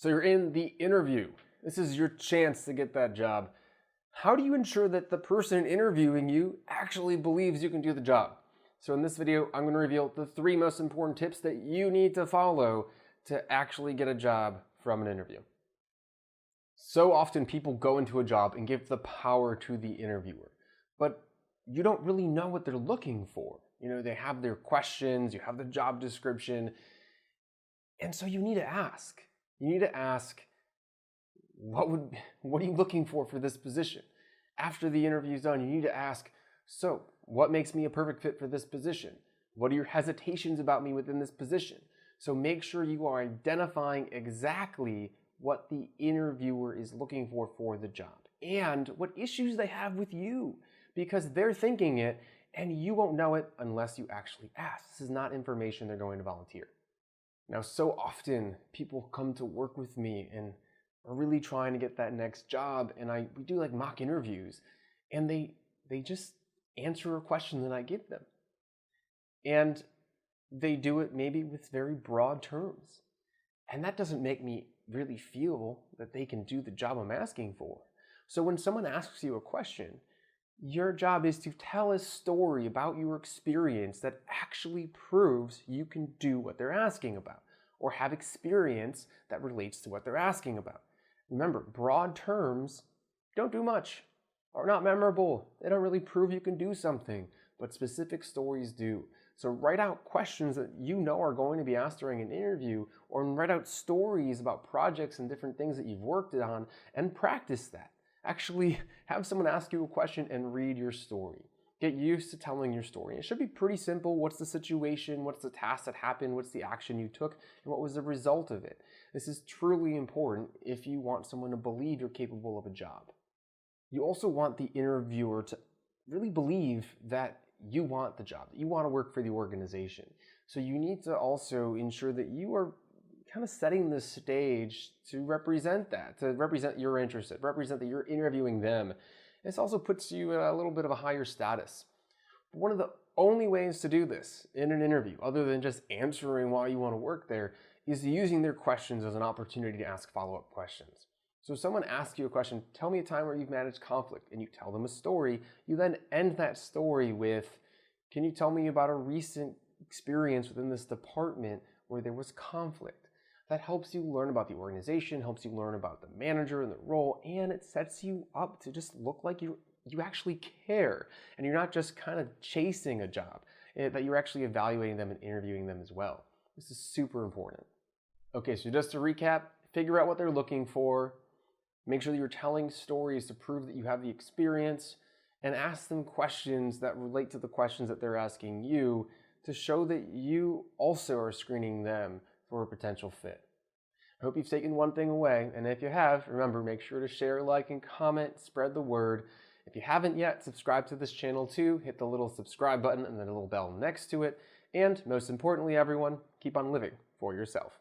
So you're in the interview. This is your chance to get that job. How do you ensure that the person interviewing you actually believes you can do the job? So in this video, I'm going to reveal the 3 most important tips that you need to follow to actually get a job from an interview. So often people go into a job and give the power to the interviewer, but you don't really know what they're looking for. You know, they have their questions, you have the job description, and so you need to ask. You need to ask, what are you looking for this position? After the interview's done, you need to ask, so what makes me a perfect fit for this position? What are your hesitations about me within this position? So make sure you are identifying exactly what the interviewer is looking for the job and what issues they have with you, because they're thinking it and you won't know it unless you actually ask. This is not information they're going to volunteer. Now, so often people come to work with me and are really trying to get that next job, and we do like mock interviews, and they just answer a question that I give them. And they do it maybe with very broad terms. And that doesn't make me really feel that they can do the job I'm asking for. So when someone asks you a question, your job is to tell a story about your experience that actually proves you can do what they're asking about, or have experience that relates to what they're asking about. Remember, broad terms don't do much, are not memorable. They don't really prove you can do something, but specific stories do. So write out questions that you know are going to be asked during an interview, or write out stories about projects and different things that you've worked on and practice that. Actually, have someone ask you a question and read your story. Get used to telling your story. It should be pretty simple. What's the situation? What's the task that happened? What's the action you took? And what was the result of it? This is truly important if you want someone to believe you're capable of a job. You also want the interviewer to really believe that you want the job, that you want to work for the organization. So you need to also ensure that you are kind of setting the stage to represent that, to represent your interest, represent that you're interviewing them. This also puts you in a little bit of a higher status. But one of the only ways to do this in an interview, other than just answering why you want to work there, is using their questions as an opportunity to ask follow-up questions. So if someone asks you a question, tell me a time where you've managed conflict, and you tell them a story, you then end that story with, can you tell me about a recent experience within this department where there was conflict? That helps you learn about the organization, helps you learn about the manager and the role, and it sets you up to just look like you actually care, and you're not just kind of chasing a job, that you're actually evaluating them and interviewing them as well. This is super important. Okay, so just to recap, figure out what they're looking for, make sure that you're telling stories to prove that you have the experience, and ask them questions that relate to the questions that they're asking you to show that you also are screening them for a potential fit. I hope you've taken one thing away, and if you have, remember, make sure to share, like, and comment, spread the word. If you haven't yet, subscribe to this channel too, hit the little subscribe button and the little bell next to it, and most importantly, everyone, keep on living for yourself.